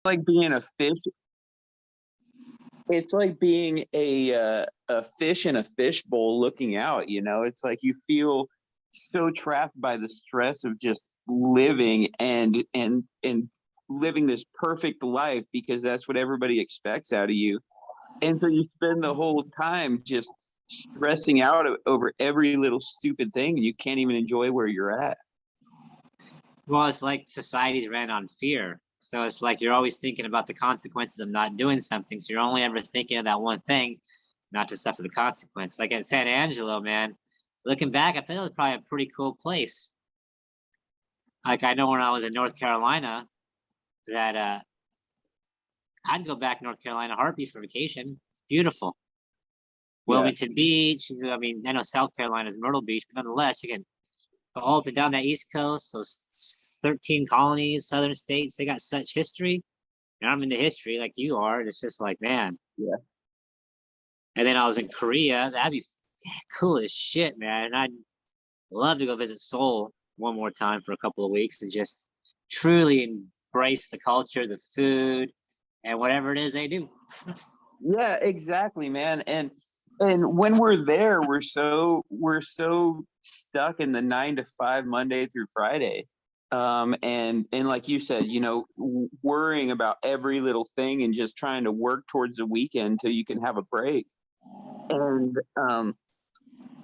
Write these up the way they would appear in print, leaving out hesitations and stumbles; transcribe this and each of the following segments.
like being a fish. It's like being a fish in a fishbowl looking out. It's like you feel so trapped by the stress of just living and living this perfect life because that's what everybody expects out of you. And so you spend the whole time just stressing out over every little stupid thing, and you can't even enjoy where you're at. Well, it's like society's ran on fear. So it's like you're always thinking about the consequences of not doing something. So you're only ever thinking of that one thing, not to suffer the consequence. Like at San Angelo, man, looking back, I feel it was probably a pretty cool place. Like I know when I was in North Carolina that I'd go back to North Carolina heartbeat for vacation. It's beautiful. Yeah. Wilmington Beach. I mean, I know South Carolina's Myrtle Beach, but nonetheless, you can go all up and down that East Coast. Those 13 colonies, southern states, they got such history. And I'm into history like you are. And it's just like, man. Yeah. And then I was in Korea. That'd be cool as shit, man. And I'd love to go visit Seoul one more time for a couple of weeks and just truly embrace the culture, the food, and whatever it is they do. Yeah, exactly, man. And when we're there, we're so stuck in the 9 to 5 Monday through Friday. And like you said, worrying about every little thing and just trying to work towards the weekend till you can have a break. And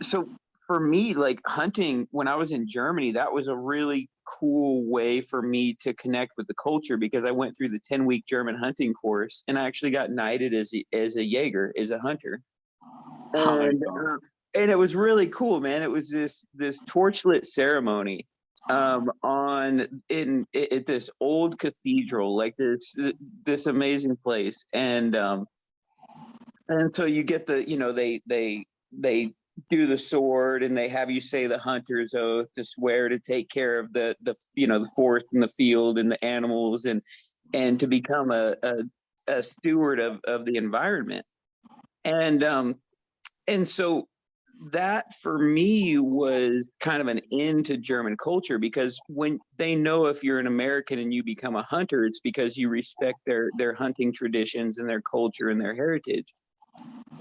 so for me, like hunting when I was in Germany, that was a really cool way for me to connect with the culture because I went through the 10-week German hunting course and I actually got knighted as a Jaeger, as a hunter. Oh, there you And go. and it was really cool, man. It was this torchlit ceremony on in at this old cathedral, like this amazing place. And so you get they do the sword and they have you say the hunter's oath to swear to take care of the forest and the field and the animals and to become a steward of the environment. And so that for me was kind of an end to German culture because when they know if you're an American and you become a hunter, it's because you respect their hunting traditions and their culture and their heritage.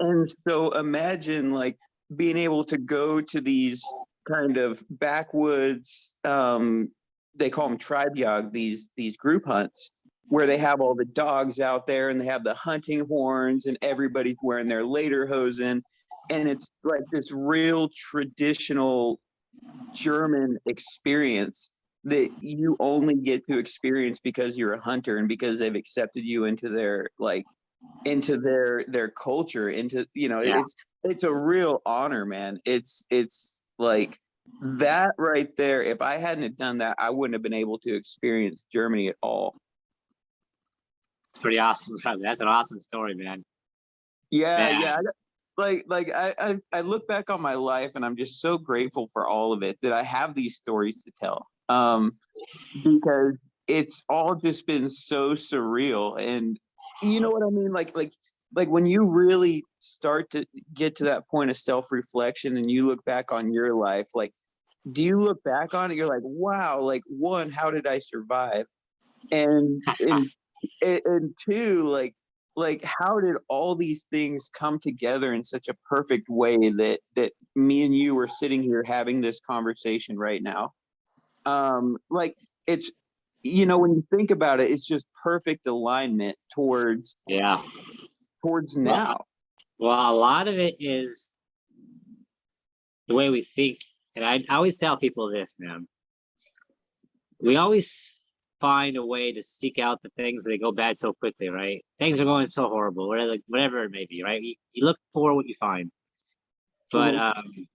And so imagine like being able to go to these kind of backwoods, they call them Treibjagd, these group hunts, where they have all the dogs out there and they have the hunting horns and everybody's wearing their lederhosen. And it's like this real traditional German experience that you only get to experience because you're a hunter and because they've accepted you into their culture, Yeah. it's a real honor, man. It's like that right there. If I hadn't have done that, I wouldn't have been able to experience Germany at all. It's pretty awesome. That's an awesome story, man. Yeah, Man, yeah. I look back on my life and I'm just so grateful for all of it that I have these stories to tell. Because it's all just been so surreal. And you know what I mean? Like when you really start to get to that point of self-reflection and you look back on your life, like do you look back on it, you're like, wow, like one, how did I survive? And two, like how did all these things come together in such a perfect way that me and you are sitting here having this conversation right now? Like it's when you think about it, it's just perfect alignment towards yeah. Well, now. well, a lot of it is the way we think. And I always tell people this, man. We always find a way to seek out the things that go bad so quickly, right? Things are going so horrible, whatever it may be, right? You look for what you find. But Mhm.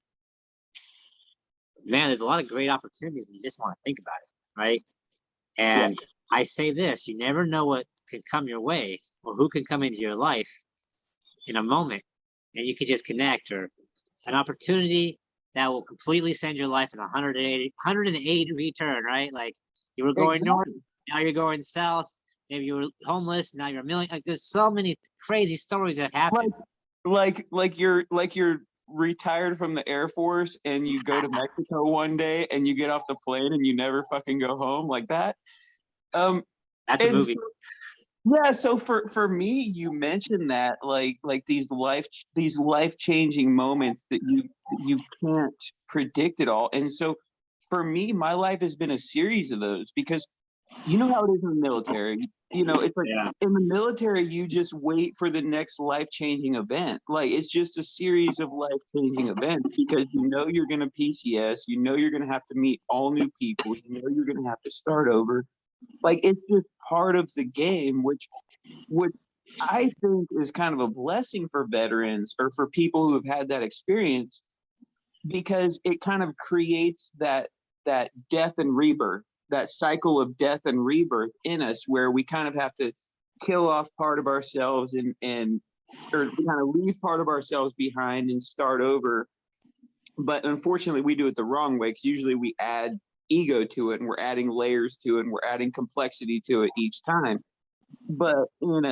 man, there's a lot of great opportunities when you just want to think about it, right? Yeah, And I say this, you never know what could come your way or who could come into your life in a moment and you could just connect, or an opportunity that will completely send your life in a 180 turn, right? Like you were going north, exactly. now you're going south. Maybe you were homeless, now you're a million. Like there's so many crazy stories that Like happened. like you're retired from the Air Force and you go to Mexico one day and you get off the plane and you never fucking go home like that. Um, That's a and movie. Yeah, so for me, you mentioned that like these life changing moments that you can't predict at all. And so for me, my life has been a series of those because you know how it is in the military. You know, it's like Yeah. in the military, you just wait for the next life changing event. Like it's just a series of life changing events because you know you're going to PCS, you know you're going to have to meet all new people, you know you're going to have to start over. Like it's just part of the game, which I think is kind of a blessing for veterans or for people who have had that experience because it kind of creates that death and rebirth, that cycle of death and rebirth in us where we kind of have to kill off part of ourselves and or kind of leave part of ourselves behind and start over. But unfortunately we do it the wrong way because usually we add ego to it and we're adding layers to it and we're adding complexity to it each time. But in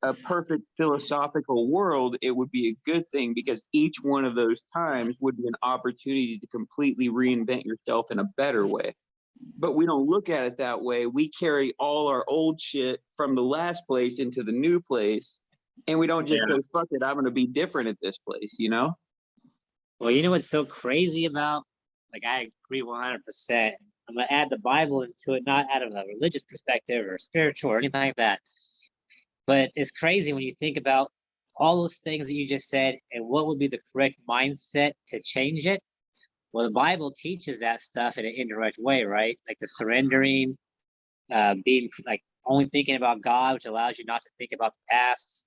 a perfect philosophical world, it would be a good thing because each one of those times would be an opportunity to completely reinvent yourself in a better way. But we don't look at it that way. We carry all our old shit from the last place into the new place. And we don't just Yeah. say, fuck it, I'm going to be different at this place, you know? Well, you know what's so crazy about? Like, I agree 100%. I'm gonna add the Bible into it, not out of a religious perspective or spiritual or anything like that. But it's crazy when you think about all those things that you just said and what would be the correct mindset to change it. Well, the Bible teaches that stuff in an indirect way, right? Like the surrendering, being like only thinking about God, which allows you not to think about the past.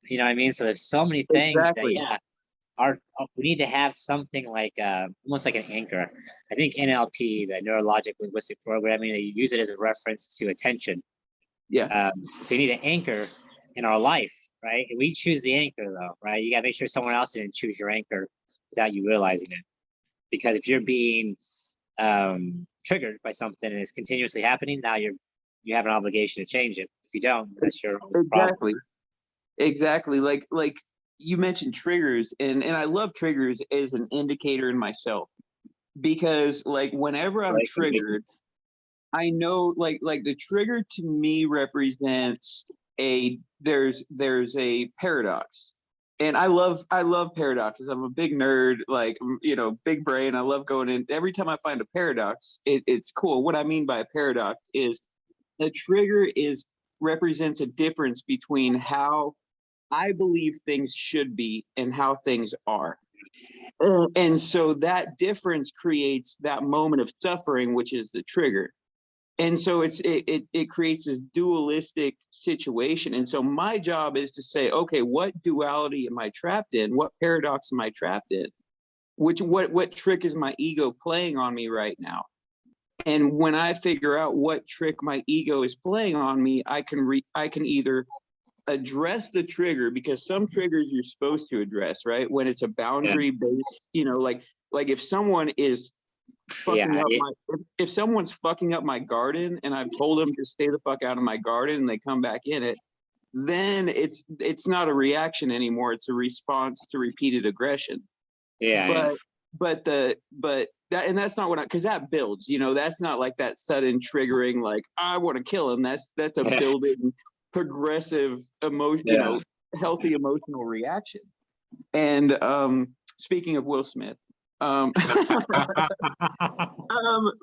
You know what I mean? So there's so many things that, Exactly. yeah, we need to have something like almost like an anchor. I think NLP, the neurologic linguistic programming, they use it as a reference to attention. Yeah. So you need an anchor in our life, right? We choose the anchor though, right? You gotta make sure someone else didn't choose your anchor without you realizing it. Because if you're being triggered by something and it's continuously happening, now you have an obligation to change it. If you don't, that's your own problem. Exactly. Exactly. Like you mentioned triggers and I love triggers as an indicator in myself because like whenever I'm Right? triggered, I know like the trigger to me represents there's a paradox. And I love paradoxes. I'm a big nerd, like you know, big brain. I love going in. Every time I find a paradox, it's cool. What I mean by a paradox is a trigger is represents a difference between how I believe things should be and how things are. And so that difference creates that moment of suffering, which is the trigger. And so it creates this dualistic situation. And so my job is to say, okay, what duality am I trapped in? What paradox am I trapped in? What trick is my ego playing on me right now? And when I figure out what trick my ego is playing on me, I can either address the trigger because some triggers you're supposed to address, right? When it's a Yeah. boundary based, you know, like if someone is fucking Yeah. up my if someone's fucking up my garden and I've told them to stay the fuck out of my garden and they come back in it, then it's not a reaction anymore. It's a response to repeated aggression. Yeah. Yeah. But that and that's not what I because that builds, you know, that's not like that sudden triggering like I want to kill him. That's a Yeah. building progressive emotion, you Yeah. know, healthy emotional reaction. And speaking of Will Smith,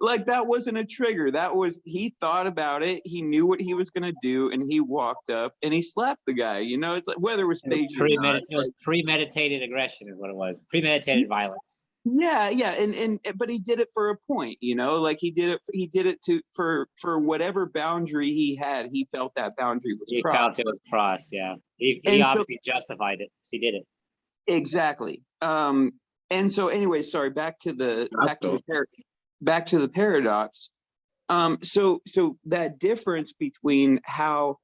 like that wasn't a trigger. That was he thought about it. He knew what he was gonna do, and he walked up and he slapped the guy. You know, it's like whether it was staged or not. It was premeditated aggression is what it was. Premeditated violence. Yeah, and but he did it for a point. You know, like he did it to for whatever boundary he had. He felt that boundary was He crossed. felt it was crossed. Yeah. He And so obviously justified it. He did it. exactly. And so anyway, sorry. That's cool. Back to the paradox. So that difference between how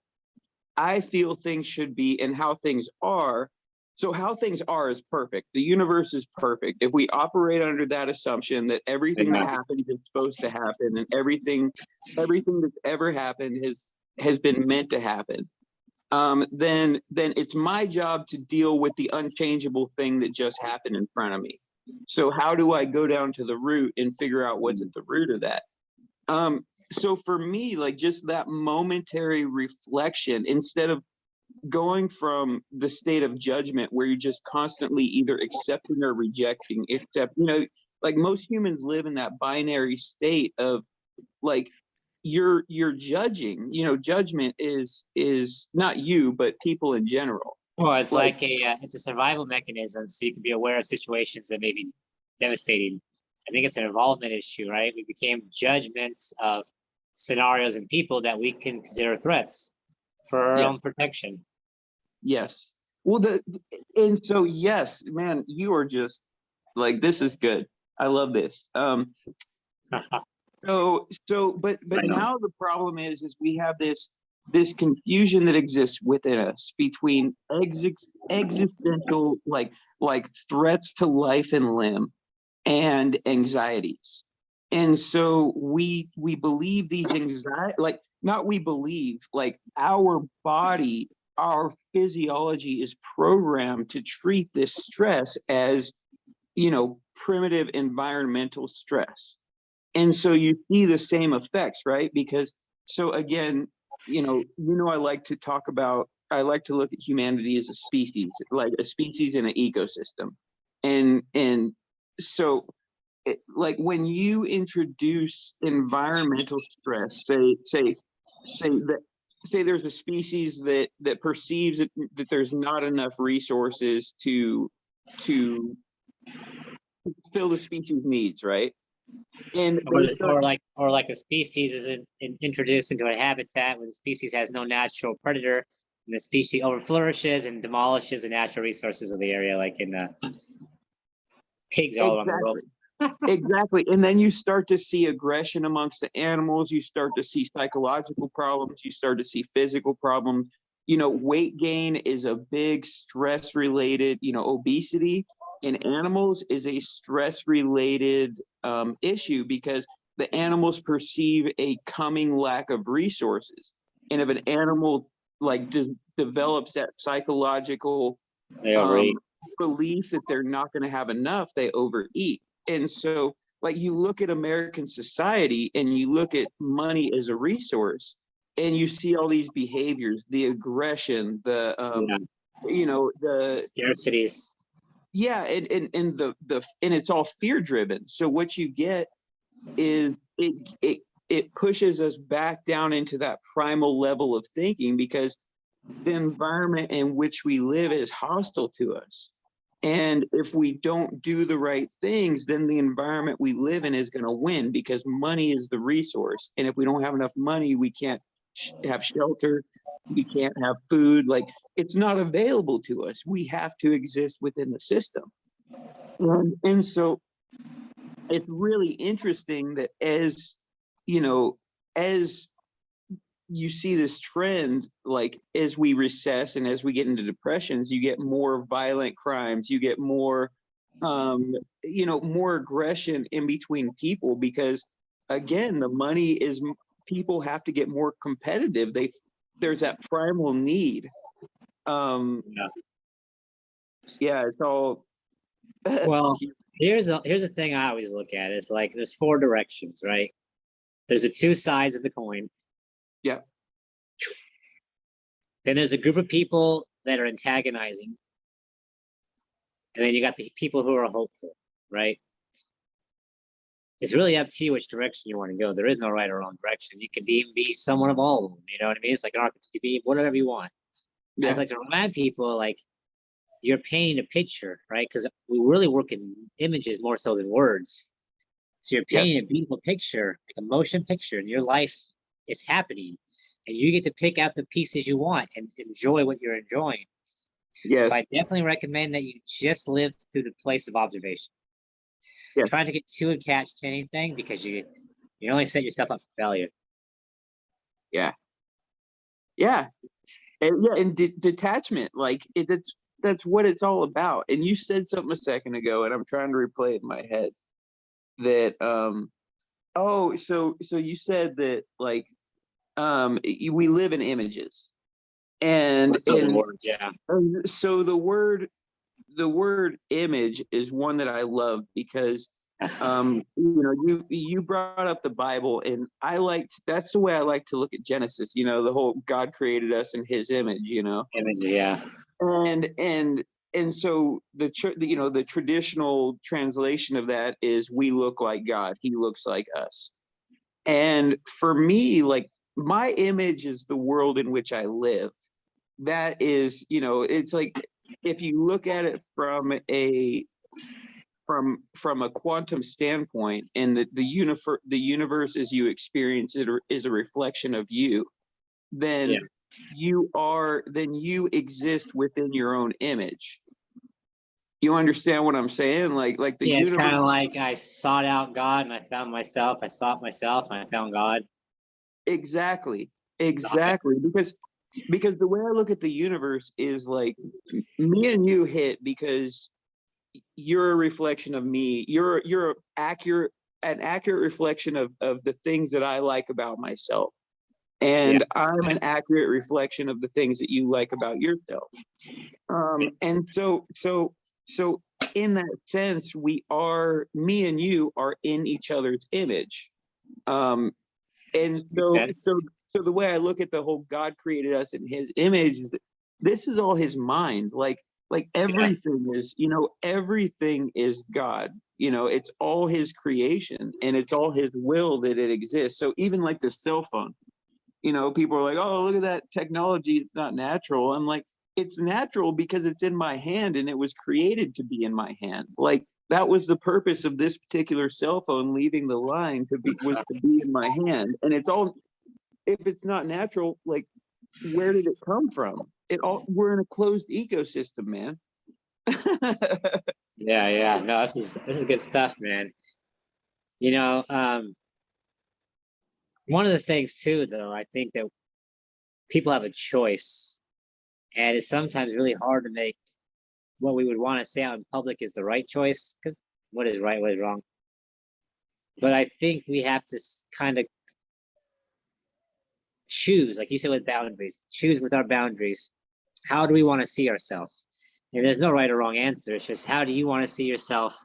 I feel things should be and how things are. So how things are is perfect. The universe is perfect. If we operate under that assumption that everything that Yeah. happens is supposed to happen and everything that's ever happened has been meant to happen, then it's my job to deal with the unchangeable thing that just happened in front of me. So how do I go down to the root and figure out what's at the root of that? so for me, like just that momentary reflection, instead of going from the state of judgment where you're just constantly either accepting or rejecting, except, like most humans live in that binary state of like you're judging, judgment is not you, but people in general. Well, it's Like, like it's a survival mechanism, so you can be aware of situations that may be devastating. I think it's an involvement issue, right? We became judgments of scenarios and people that we can consider threats for our yeah, own protection. yes. Well, and so yes, man, you are just like, this is good. I love this. But Right on. now the problem is we have this confusion that exists within us between existential, like threats to life and limb, and anxieties. And so we believe these anxiety, like, not we believe, like our body, our physiology is programmed to treat this stress as, primitive environmental stress. And so you see the same effects, right? Because, so again, I like to look at humanity as a species, like a species in an ecosystem. And so like when you introduce environmental stress, say there's a species that perceives that there's not enough resources to fill the species needs, right? And or like a species is introduced into a habitat where the species has no natural predator, and the species overflourishes and demolishes the natural resources of the area, like in pigs all around the world. Exactly. And then you start to see aggression amongst the animals. You start to see psychological problems. You start to see physical problems. Weight gain is a big stress related, obesity in animals is a stress related issue, because the animals perceive a coming lack of resources. And if an animal like develops that psychological belief that they're not going to have enough, they overeat. And so, like, you look at American society and you look at money as a resource, and you see all these behaviors, the aggression, the the scarcities. Yeah, and it's all fear driven. So what you get is it pushes us back down into that primal level of thinking, because the environment in which we live is hostile to us. And if we don't do the right things, then the environment we live in is going to win, because money is the resource. And if we don't have enough money, we can't have shelter, we can't have food. Like, it's not available to us. We have to exist within the system. And so it's really interesting that as you see this trend, like as we recess and as we get into depressions, you get more violent crimes, you get more more aggression in between people, because again, the money is, people have to get more competitive. There's that primal need. It's all Well, here's a thing I always look at. It's like there's four directions, right? There's the two sides of the coin. Yeah. Then there's a group of people that are antagonizing. And then you got the people who are hopeful, right? It's really up to you which direction you want to go. There is no right or wrong direction. You can be someone of all of them. You know what I mean? It's like an archetype. You can be whatever you want. Yeah. I'd like to remind people, like, you're painting a picture, right? Because we really work in images more so than words. So you're painting a beautiful picture, like a motion picture, and your life is happening. And you get to pick out the pieces you want and enjoy what you're enjoying. So I definitely recommend that you just live through the place of observation. Trying to get too attached to anything, because you only set yourself up for failure. And detachment, like that's what it's all about. And you said something a second ago, and I'm trying to replay it in my head, that so you said that, like, we live in images, and words, so the word image is one that I love, because You brought up the Bible, and that's the way I like to look at Genesis. The whole God created us in His image. Image, yeah. And so the traditional translation of that is we look like God, He looks like us. And for me, like, my image is the world in which I live. That is, it's like, if you look at it from a quantum standpoint, and the universe as you experience it is a reflection of you, then you exist within your own image. You understand what I'm saying? Like the It's universe. kind of like I sought out God and I found myself. I sought myself and I found God. Exactly. Okay. Because the way I look at the universe is like, me and you hit because you're a reflection of me. You're an accurate reflection of the things that I like about myself. And I'm an accurate reflection of the things that you like about yourself. And so in that sense, me and you are in each other's image. And so the way I look at the whole God created us in His image is that this is all His mind. Like everything is, everything is God. It's all His creation, and it's all His will that it exists. So even like the cell phone, people are like, oh, look at that technology, it's not natural. I'm like, it's natural because it's in my hand, and it was created to be in my hand. Like, that was the purpose of this particular cell phone leaving the line was to be in my hand. And it's all, if it's not natural, like, where did it come from? We're in a closed ecosystem, man. Yeah. No, this is good stuff, man. One of the things too, though, I think that people have a choice, and it's sometimes really hard to make what we would want to say out in public is the right choice, because what is right, what is wrong. But I think we have to kind of choose, like you said, with boundaries, choose with our boundaries. How do we want to see ourselves? And there's no right or wrong answer. It's just, how do you want to see yourself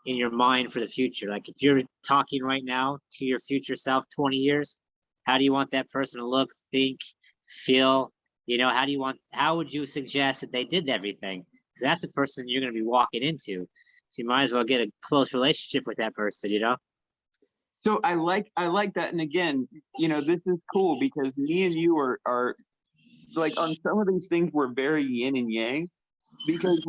in your mind for the future? Like, if you're talking right now to your future self 20 years, how do you want that person to look, think, feel? How would you suggest that they did everything? Because that's the person you're going to be walking into. So you might as well get a close relationship with that person, So I like that. And again, this is cool because me and you are like, on some of these things, we're very yin and yang, because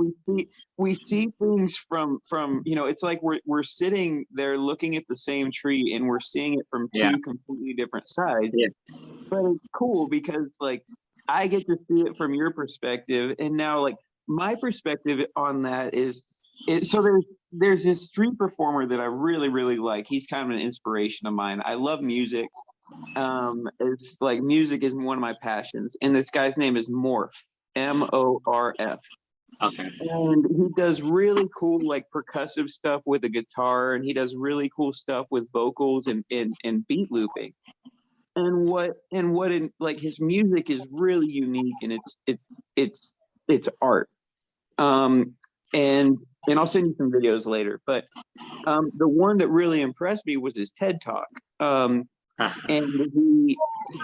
we see things from it's like we're sitting there looking at the same tree, and we're seeing it from two completely different sides. But it's cool because, like, I get to see it from your perspective, and now, like, my perspective on that so there's this street performer that I really, really like. He's kind of an inspiration of mine. I love music. It's like, music is one of my passions, and this guy's name is Morph, Morf. Okay. And he does really cool, like, percussive stuff with a guitar, and he does really cool stuff with vocals and beat looping. And like, his music is really unique, and it's art. And I'll send you some videos later. But the one that really impressed me was his TED Talk. And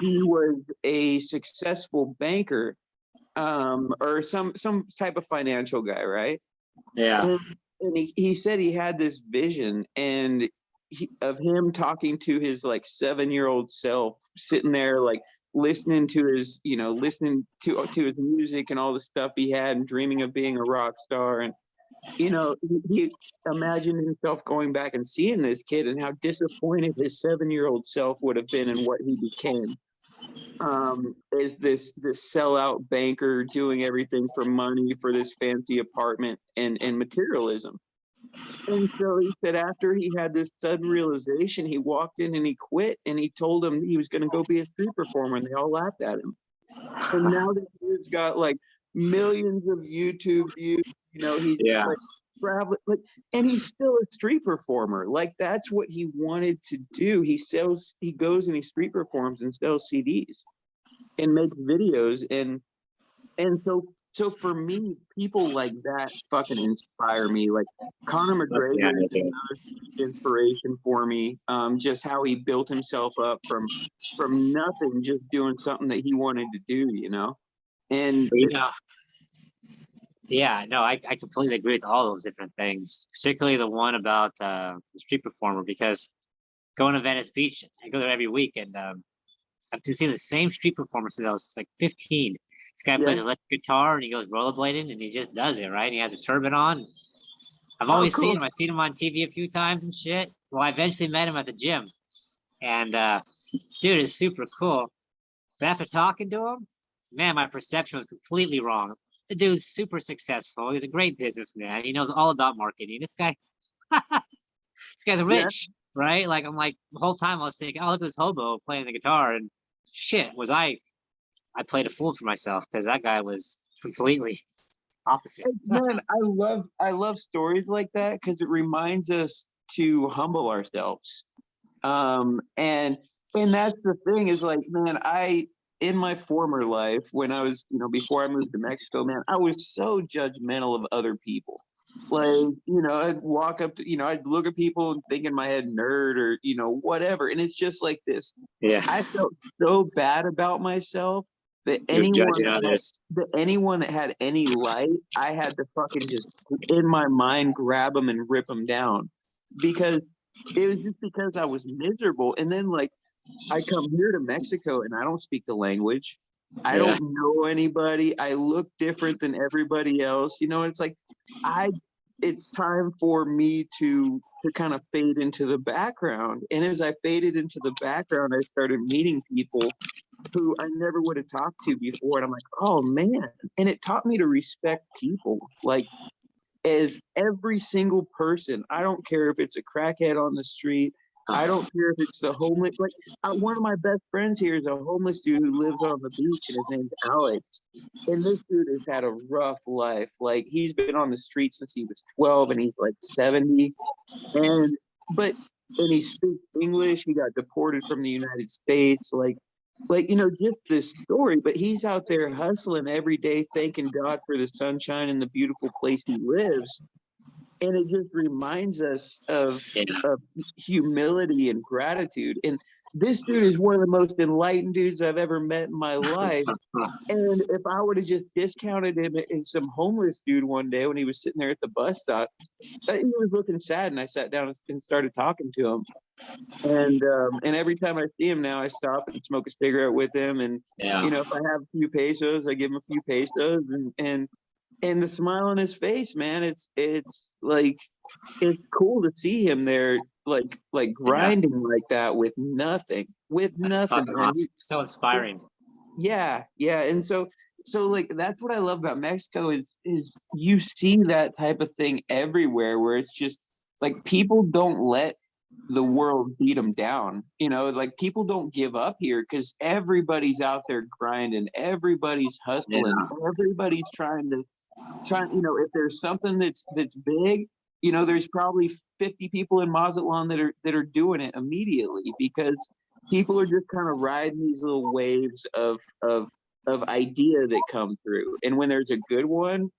he was a successful banker, or some type of financial guy, right? Yeah. And he said he had this vision, and of him talking to his, like, 7-year-old self, sitting there, like, listening to his his music and all the stuff he had, and dreaming of being a rock star. And he imagined himself going back and seeing this kid, and how disappointed his 7-year-old self would have been in what he became, as this sellout banker doing everything for money, for this fancy apartment and materialism. And so he said, after he had this sudden realization, he walked in and he quit, and he told them he was going to go be a street performer, and they all laughed at him. And now this dude's got, like, millions of YouTube views. He's like traveling, like, and he's still a street performer. Like, that's what he wanted to do. He goes and he street performs and sells CDs and makes videos. And so for me, people like that fucking inspire me. Like Conor Yeah, McGregor is another inspiration for me. Just how he built himself up from nothing, just doing something that he wanted to do, you know. And you know, yeah, no, I completely agree with all those different things, particularly the one about the street performer, because going to Venice Beach, I go there every week, and I've been seeing the same street performer since I was like 15. This guy plays yeah, electric guitar and he goes rollerblading and he just does it, right? He has a turban on. I've oh always seen cool, him. I've seen him on TV a few times and shit. Well, I eventually met him at the gym, and dude is super cool. But after talking to him, man, my perception was completely wrong. The dude's super successful. He's a great businessman. He knows all about marketing. This guy, this guy's yeah. rich, right? Like I'm like the whole time I was thinking, oh, look at this hobo playing the guitar, and shit, was I played a fool for myself because that guy was completely opposite. Man, I love stories like that because it reminds us to humble ourselves. And that's the thing is like, man, I in my former life when I was, before I moved to Mexico, man, I was so judgmental of other people. Like, I'd walk up to, I'd look at people and think in my head nerd or, whatever. And it's just like this. Yeah, I felt so bad about myself that you're anyone judging that had others. that anyone that had any light, I had to fucking just in my mind grab them and rip them down because it was just because I was miserable. And then like I come here to Mexico and I don't speak the language. I Yeah, don't know anybody. I look different than everybody else. It's like I it's time for me to kind of fade into the background. And as I faded into the background, I started meeting people who I never would have talked to before. And I'm like, oh man. And it taught me to respect people. Like as every single person, I don't care if it's a crackhead on the street. I don't care if it's the homeless. Like one of my best friends here is a homeless dude who lives on the beach, and his name's Alex. And this dude has had a rough life. Like he's been on the street since he was 12, and he's like 70. And but and he speaks English. He got deported from the United States. Just this story. But he's out there hustling every day, thanking God for the sunshine and the beautiful place he lives. And it just reminds us yeah. of humility and gratitude. And this dude is one of the most enlightened dudes I've ever met in my life. And if I would have just discounted him as some homeless dude one day when he was sitting there at the bus stop, he was looking sad, and I sat down and started talking to him. And every time I see him now, I stop and smoke a cigarette with him. And Yeah, if I have a few pesos, I give him a few pesos, and the smile on his face, man, it's like it's cool to see him there, like yeah. grinding like that with That's nothing, fucking man. awesome. So inspiring. Yeah. And so like that's what I love about Mexico is you see that type of thing everywhere where it's just like people don't let the world beat them down. Like people don't give up here because everybody's out there grinding, everybody's Yeah, hustling, everybody's trying, if there's something that's big, there's probably 50 people in Mazatlan that are doing it immediately because people are just kind of riding these little waves of idea that come through. And when there's a good one,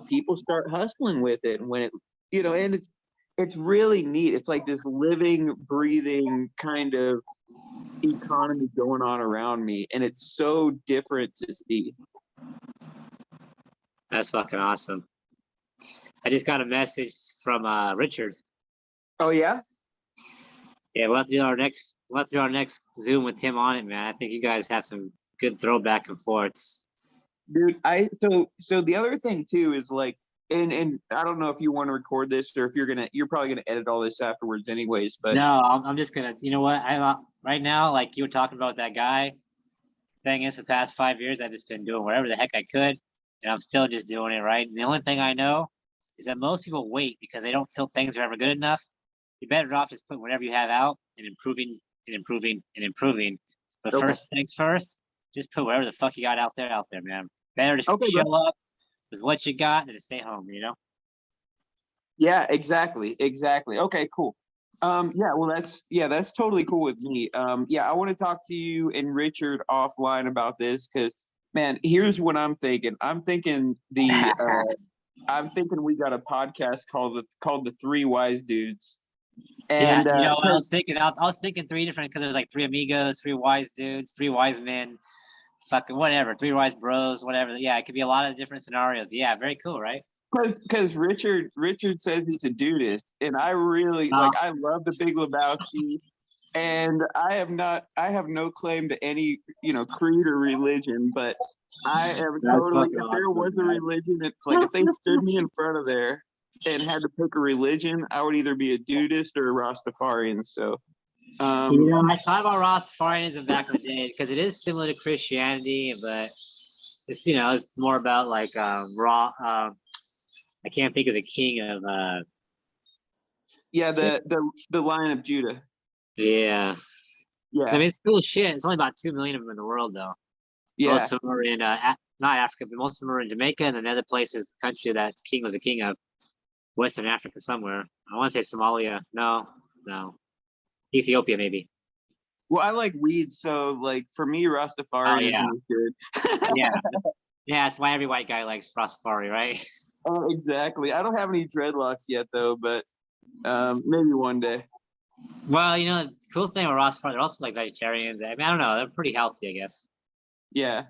people start hustling with it. And when and it's really neat. It's like this living, breathing kind of economy going on around me. And it's so different to see. that's fucking awesome. I just got a message from Richard. Oh yeah? Yeah, we'll have to do our next Zoom with him on it, man. I think you guys have some good throwback and forths. Dude, so the other thing too is like, and I don't know if you want to record this or if you're probably gonna edit all this afterwards anyways, but No, I'm just gonna. You know what? Right now, like you were talking about that guy. Thing is, for the past 5 years, I've just been doing whatever the heck I could, and I'm still just doing it, right? And the only thing I know is that most people wait because they don't feel things are ever good enough. You're better off just putting whatever you have out and improving and improving and improving. But okay. first things first, just put whatever the fuck you got out there, man. Better to Okay, bro. show up with what you got than to stay home, you know? Yeah, exactly. Okay, cool. Yeah, well that's totally cool with me. Yeah, I want to talk to you and Richard offline about this because Man, here's what I'm thinking. I'm thinking we got a podcast called the Three Wise Dudes. Yeah, And you know what I was thinking? I was thinking three different because there's like three amigos, three wise dudes, three wise men, fucking whatever, three wise bros, whatever. Yeah, it could be a lot of different scenarios. But yeah, very cool, right? because Richard says he's a dudist, and I really Oh, I love the Big Lebowski, and I have no claim to any creed or religion, but I am that's totally, fucking if there awesome, was a man. religion, it's like if they stood me in front of there and had to pick a religion, I would either be a dudist or a Rastafarian. So You know, I thought about Rastafarianism back in the day because it is similar to Christianity, but it's it's more about like raw. I can't think of the king of. yeah, the Lion of Judah. Yeah, I Yeah, mean it's cool shit. It's only about 2 million of them in the world, though. yeah. Most of them are in not Africa, but most of them are in Jamaica, and another place is the country that the king was a king of, Western Africa somewhere. I want to say Somalia. No, no, Ethiopia maybe. Well, I like weed, so like for me, Oh yeah, Rastafarianism is good. yeah, yeah. That's why every white guy likes Rastafari, right? Oh, exactly. I don't have any dreadlocks yet, though, but maybe one day. Well, the cool thing with Rastafari, they're also like vegetarians. I mean, I don't know, they're pretty healthy, I guess. Yeah.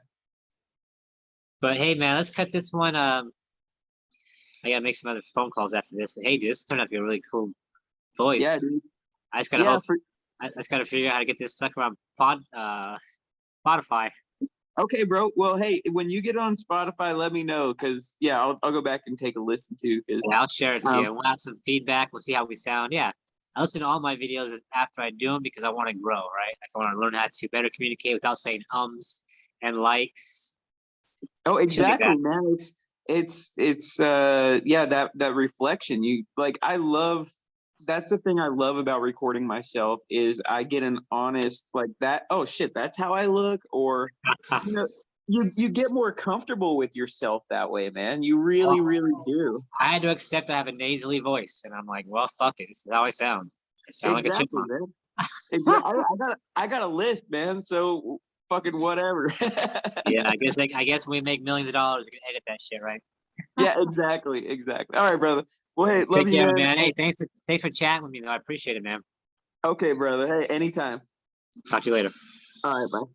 But hey, man, let's cut this one. I gotta make some other phone calls after this. But hey, dude, this turned out to be a really cool Yeah, voice. dude. I just gotta Yeah. hope. I just gotta figure out how to get this sucker on Spotify. Okay, bro. Well, hey, when you get on Spotify, let me know, because yeah, I'll go back and take a listen too. Because Yeah, I'll share it to you. We'll have some feedback. We'll see how we sound. Yeah, I listen to all my videos after I do them because I want to grow, right? Like I want to learn how to better communicate without saying ums and likes. oh, Shit like exactly, that. man. It's yeah, that reflection. I love, that's the thing I love about recording myself is I get an honest like that. Oh shit, that's how I look, or you know, you get more comfortable with yourself that way, man. You really, Well, really do. I had to accept I have a nasally voice, and I'm like, well, fuck it. This is how I sound. I sound like a Exactly, chipmunk. man. Exactly. I got a list, man. So fucking whatever. Yeah, I guess when we make millions of dollars, we can edit that shit, right? Yeah, exactly, exactly. All right, brother. Well, hey, love Take you, care, man. man. Hey, thanks for chatting with me, though. I appreciate it, man. Okay, brother. Hey, anytime. Talk to you later. All right, bye.